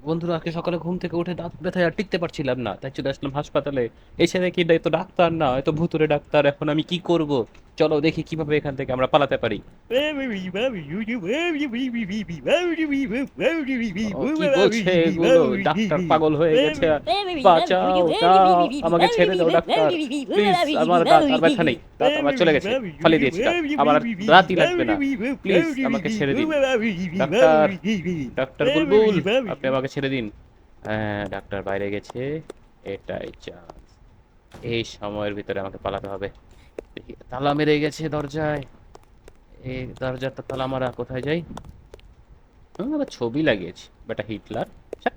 বন্ধুরা, আজকে সকালে ঘুম থেকে উঠে দাঁত ব্যথায় আর টিকতে পারছিলাম না, তাই চলে আসলাম হাসপাতালে। এসে দেখি এটা তো ডাক্তার না, এ তো ভুতুরে ডাক্তার। এখন আমি কি করব? চলো দেখি কিভাবে এখান থেকে আমরা পালাতে পারি। ও কি বলছে এগুলো? ডাক্তার পাগল হয়ে গেছে। বাঁচাও, দাও আমাকে, ছেড়ে দাও ডাক্তার, প্লিজ। আমার দাঁত আর ব্যথা নেই, দাঁত আমার চলে গেছে, ফালিয়ে দিয়েছি দাঁত, আমার আর দাঁতই লাগবে না। প্লিজ আমাকে ছেড়ে দিন ডাক্তার। ডাক্তার বুলবুল, আপনি আমাকে ছেড়ে দিন। হ্যাঁ, ডাক্তার বাইরে গেছে, এটাই চান্স। এই সময়ের ভিতরে আমাকে পালাতে হবে। দেখি তালা মেরে গেছে দরজায়, এই দরজাটা তালা মারা, কোথায় যাই? আবার ছবি লাগিয়েছি বেটা হিটলার। ছ্যাঃ,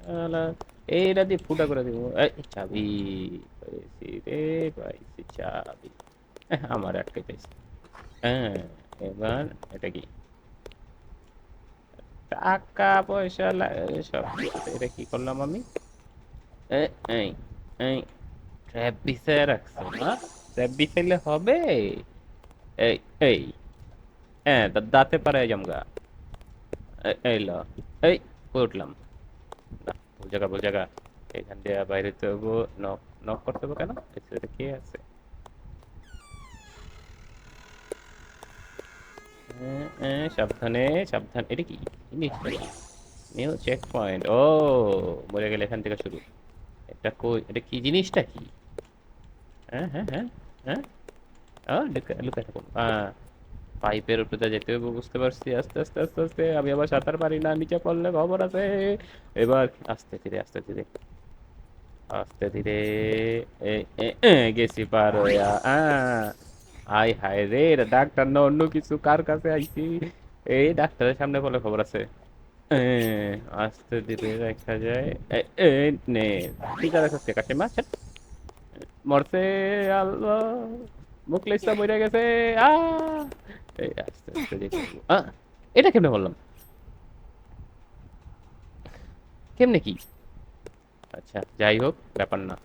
শালা, এইটা দিয়ে ফুটা করে দিব। এই চাবি পাইছি রে, পাইছি চাবি। আমার আটকে পাইছি। হ্যাঁ, এবার এটা কি? টাকা পয়সা সব কিছুতে। এটা কি করলাম আমি? এই এই এই ট্র্যাপ বিছায় রাখছো না? ট্র্যাপ বিছাইলে হবে? এই এই হ্যাঁ, দাঁতে পারে জমগা। এই ল, এই উঠলাম না। ভুল জায়গা, ভুল জায়গা। এখান দিয়ে বাইরে তো নক নক করতে হবে কেন? এটা কে আছে? সাবধানে, সাবধান। এটা কি জিনিসটা? New check point. ও, মরে গেলে এখান থেকে শুরু। এটা কই? এটা কি জিনিসটা কি? হ্যাঁ হ্যাঁ হ্যাঁ হ্যাঁ। লুকায় থাকুন। পাইপের উপরে যেতে হবে, বুঝতে পারছি। আস্তে আস্তে আস্তে আস্তে, আমি আবার সাঁতার পারি না, নিচে পড়লে খবর আছে। এবার আস্তে ধীরে, আস্তে ধীরে, আস্তে ধীরে। গেছি পার হইয়া। আয় হায় রে, এটা ডাক্তার না অন্য কিছু? কার কাছে আইছি? এই ডাক্তারের সামনে বলে খবর আছে। এ, আস্তে ধীরে দেখা যায়। নে, টিকা দেখাচ্ছে কাকিমা। মরছে। আল্লাহ, মুখলেসটা মরে গেছে। আ এই আস্তে আস্তে দেখে এটা কেমনে বললাম? কেমনে কি? আচ্ছা, যাই হোক, ব্যাপার না।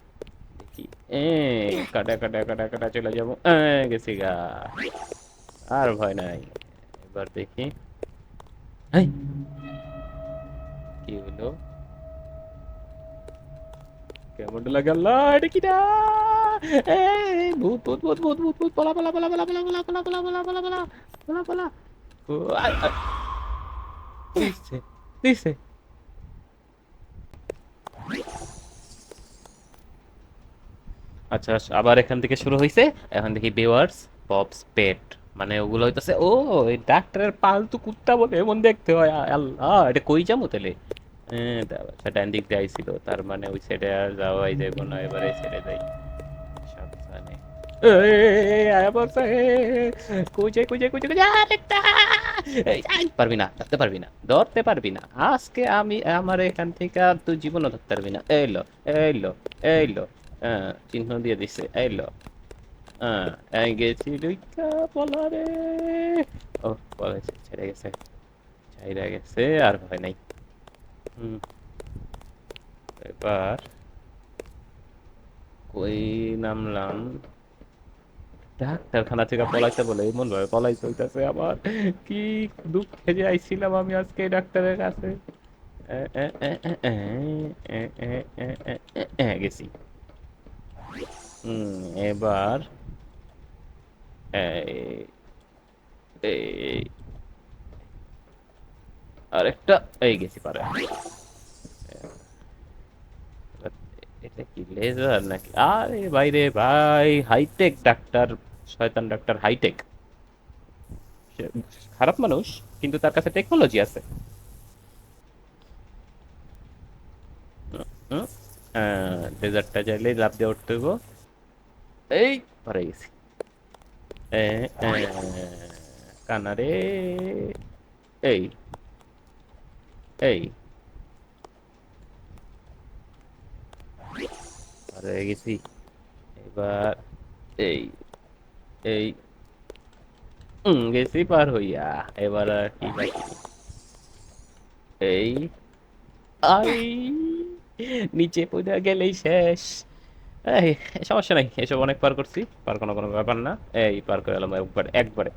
দেখি। এ কাটা কাটা কাটা কাটা চলে যাবো। গেছি গা, আর ভয় নাই। এবার দেখি। এই, কি হলো? কেমন লাগে? আল্লাহ, এটা কি না? এই ভূত ভূত ভূত ভূত ভূত ভূত, পলা পলা পলা পলা পলা পলা পলা পলা পলা পলা পলা পলা পলা। ও, দিছে দিছে। আচ্ছা আচ্ছা, আবার এখান থেকে শুরু হয়েছে। এখন দেখি বেওয়ার্স পপস পেট, মানে ওগুলো হইতাছে। ও, এই ডাক্তারের পালতু কুত্তা বলে এমন দেখতে হয়? আল্লাহ, এটা কই যাবো তাহলে? হ্যাঁ, আচ্ছা, ডান দিক দিয়ে আইছিল, তার মানে ওই সাইডে আর যাওয়াই যাইব না। এবার এই সাইডে যাই সাবধানে। আয়া পড়ছে। কই যাই, কই যাই, কই যাই, কই যাই? আরেকটা! পারবি না, ধরতে পারবি না, ধরতে পারবি না আজকে। আমি আমার এখান থেকে আর তুই জীবনও ধরতে পারবি না। এইলো, এইলো, এইলো। চিহ্ন দিয়ে দিছে। এইলো। এই গেছি লইকা পলারে। ও, পলাইছে, ছেড়ে গেছে, ছাইরা গেছে, আর ভয় নাই। হুম, এবার কই নামলাম? ডাক্তারখানা থেকে পলাইতে বলে এমন ভাবে পলাইতে হইতাছে আমার। কি দুঃখে যে আইছিলাম আমি আজকে এই ডাক্তারের কাছে। এ, এ, এ, এ, এ, এ, এ, এ, এ, গেছি। এবার এই এই আরেকটা। এই গেছি পারে। এটা কি লেজার নাকি? আরে বাইরে ভাই, হাইটেক ডাক্তার, শয়তান ডাক্তার হাইটেক। খারাপ মানুষ, কিন্তু তার কাছে টেকনোলজি আছে। ডেজার্টটা চাইলেই লাফ দিয়ে উঠতে হইব। এই, পরে গেছি। এ, এ, কানারে। এই এই পরে গেছি। এবার এই এই গেছি পার হইয়া। এবার আর কি বাকি? এই আই, নিচে পড়ে গেলেই শেষ। এই, সমস্যা নাই, এসব অনেক পার করছি, পার কোনো কোনো ব্যাপার না। এই পার করে এলাম একবারে একবারে।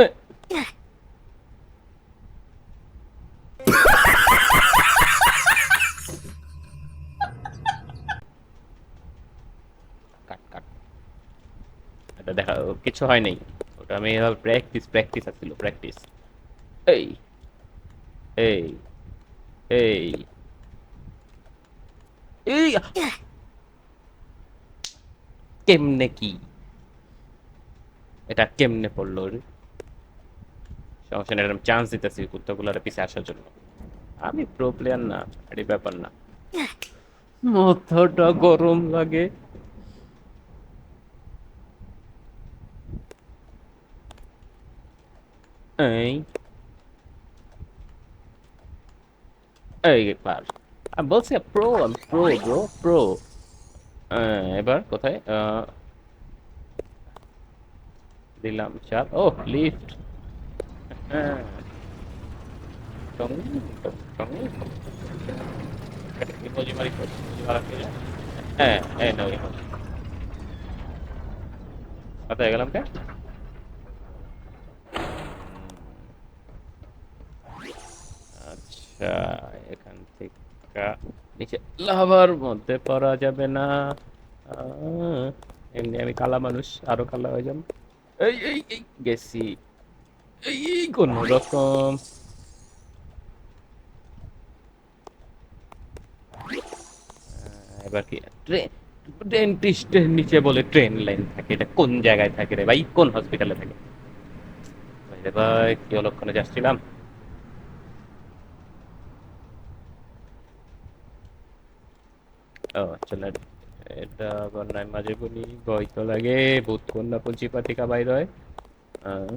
এ, দেখা কিছু হয় নাই। ওটা আমি এভাবে প্র্যাকটিস আসছিল প্র্যাকটিস। এই এই এই এই কেমনে কি এটা কেমনে পড়লো রে? সমস্যা নেই, এরকম চান্স দিতেছি কুত্তাগুলার পিছে আসার জন্য। আমি প্রো প্লেয়ার না, এটা ব্যাপার না। মাথাটা গরম লাগে। এই এই পার আমি বলছি প্রো, আমি প্রো ব্রো প্রো। এবার কোথায় দিলাম চাপ, ও লিফট। হ্যাঁ টং টং টং। ইমোজি মারি তো, ইমোজি মারা খেলে। হ্যাঁ এই নাও ইমোজি। কোথায় গেলাম কে? আচ্ছা, এখান থেকে নিচে লাভার মধ্যে পড়া যাবে না। এমনি আমি কালা মানুষ, আরো কালা হয়ে যাম। এই গেছি। এই কোন রকম। এবার কি ট্রেন? ডেন্টিস্টের নিচে বলে ট্রেন লাইন থাকে, এটা কোন জায়গায় থাকে রে ভাই, কোন হসপিটালে থাকে? ভাই রে ভাই, কি অলক্ষণে যাচ্ছিলাম। ও চলে। এটা আবার নাই মাঝে বলি, ভয় তো লাগে। ভূত কন্যা পঞ্চি পাতিকা বাইর হয়। আহ,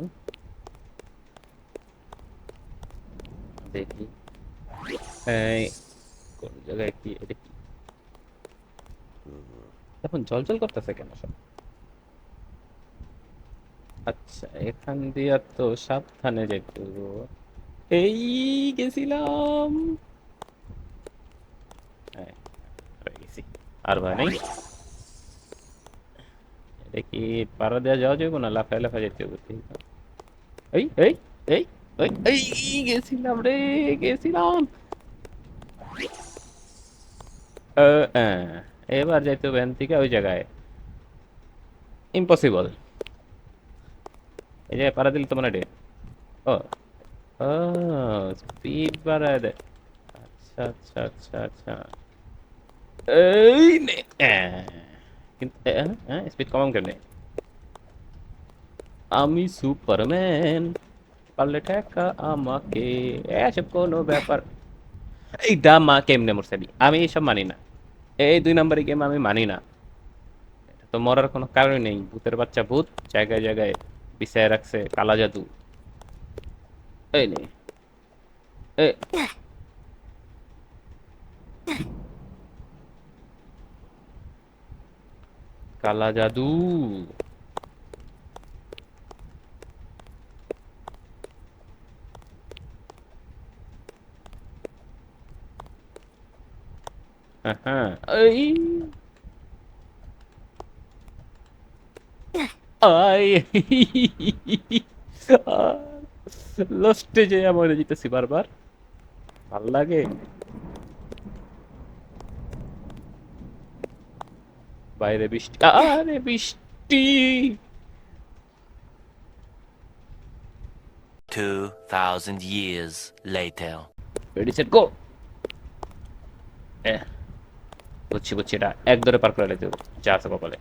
দেখি। এই, কোন জায়গায় কি এটা কি? এখন জল জল করতেছে কেন সব? আচ্ছা, এখান দিয়া তো সাবধানে যেতে হইবো। এই গেছিলাম। হ্যাঁ, হয়ে গেছি। আর ভয় নাই। এটা কি পাড়া দেওয়া যাওয়া যাবে না, লাফায় লাফায় যেতে হবে? এই এই এই এই গেছিলাম রে, গেছিলাম। এবার যাইতে হবে এখান থেকে ওই জায়গায়। ইম্পসিবল। এই জায়গায় পাড়া দিলে তো মনে হয় ও ও স্পিড বাড়ায় দেয়। আচ্ছা আচ্ছা আচ্ছা আচ্ছা। এই নে কিন্তু স্পিড কমাম কেমনে? আমি সুপারম্যান, পারলে ঠেকা আমাকে। এসব কোনো ব্যাপার? এইটা মা কেমনে মরছে আমি এইসব মানি না। এই 2 নম্বরের গেম আমি মানি না। এটা তো মরার কোনো কারণ নেই, ভূতের বাচ্চা ভূত জায়গায় জায়গায় বিছায় রাখছে কালা জাদু। এই নে। এ কালা জাদু। হ্যাঁ হ্যাঁ। এই আই লাস্টে যে আমরা জিতেছি বারবার, ভাল লাগে। বাইরে বৃষ্টি, আরে বৃষ্টি। 2,000 years later. Ready set go. বুঝছি বুঝছি, এটা এক ধরে পার করে লেতে যা আছে কপালে।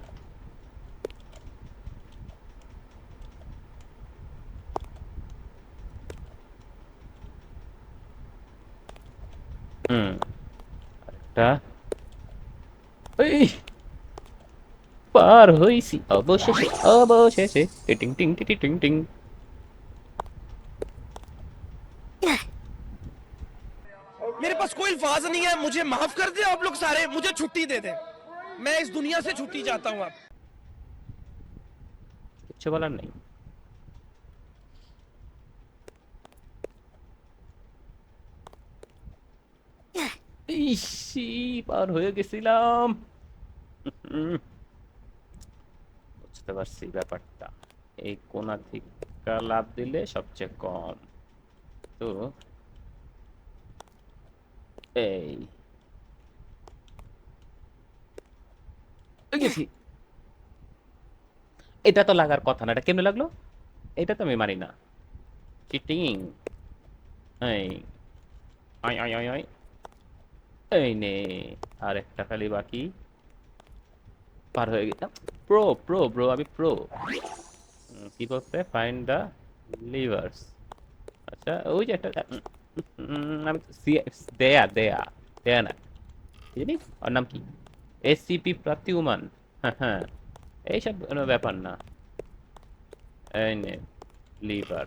হুম। আরেকটা। এই পার হইছি অবশেষে, অবশেষে। টিং টিং টিং টিং টিং। मेरे पास कोई अल्फाज नहीं है, मुझे माफ कर दे आप लोग सारे, मुझे छुट्टी दे दें, मैं इस दुनिया से छुट्टी चाहता हूँ आप। কিচ্ছু বলার নেই। ইসি পার হয়ে গেছিলাম। হুম, বুঝতে পারছি ব্যাপারটা। এই কোণা থেকে লাভ দিলে সবচেয়ে কম। তো এই গেছি। এটা তো লাগার কথা না, এটা কেমনে লাগলো? এটা তো আমি মানি না, চিটিং। এই আয় আয় আয় আয়, এই নে, আর একটা খালি বাকি, পার হয়ে গেলাম। প্রো প্রো ব্রো, আমি প্রো। কি বলছে? Find the livers. আচ্ছা ওই যে একটা আমি দেয়া দেয়া দেয়া না, কি জানি ওর নাম কি, এসসিপি প্রতিউমান। হ্যাঁ হ্যাঁ, এইসব কোনো ব্যাপার না। এই নে লিভার,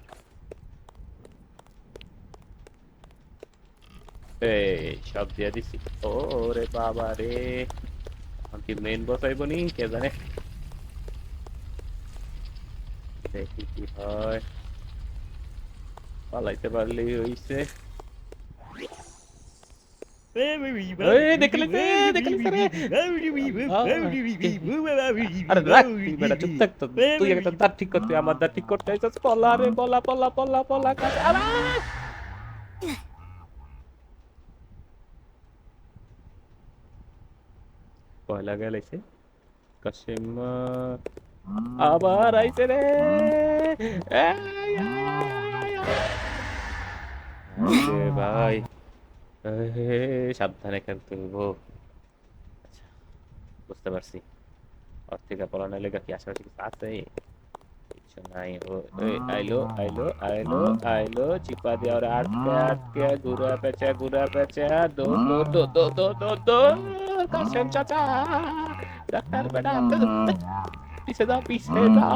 এই সব দিয়ে দিছি। ও রে বাবা রে, এখন কি মেন বসাইব নি কে জানে, দেখি কি হয়। পালাইতে পারলেই হইছে। এই দেখলেছে দেখলেছে রে। আরে রাখ তুই বেটা, চুপ থাক তো। তুই একটা দাঁত ঠিক করতে, আমার দাঁত ঠিক করতে আইছস। পলা রে পলা পলা পলা পলা কাছে। আরে পয়লা গেলাইছে কাশিম, আবার আইছে রে। এই, আরে ভাই, সাবধানে খেলতে হইব। আচ্ছা, বুঝতে পারছি। ওর থেকে পলানোর লেগে কি আশেপাশে কিছু আছে? কিছু নাই। আইলো আইলো আইলো আইলো, চিপা দিয়ে ওরা আটকে আটকে, ঘুরা পেঁচা দো দো দো দো দো দো দো। কাশেম চাচা, ডাক্তার বেটা, পিছে যা পিছে যা,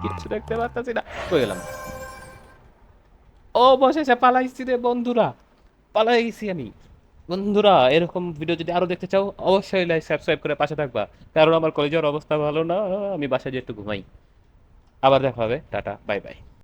কিচ্ছু দেখতে পারতাছি না। কই গেলাম? ও বসেছে, পালাইছি রে বন্ধুরা, পালাই গেছি আমি। বন্ধুরা, এরকম ভিডিও যদি আরো দেখতে চাও অবশ্যই লাইক সাবস্ক্রাইব করে পাশে থাকবা, কারণ আমার কলেজের অবস্থা ভালো না। আমি বাসায় যেয়ে একটু ঘুমাই। আবার দেখা হবে, টাটা বাই বাই।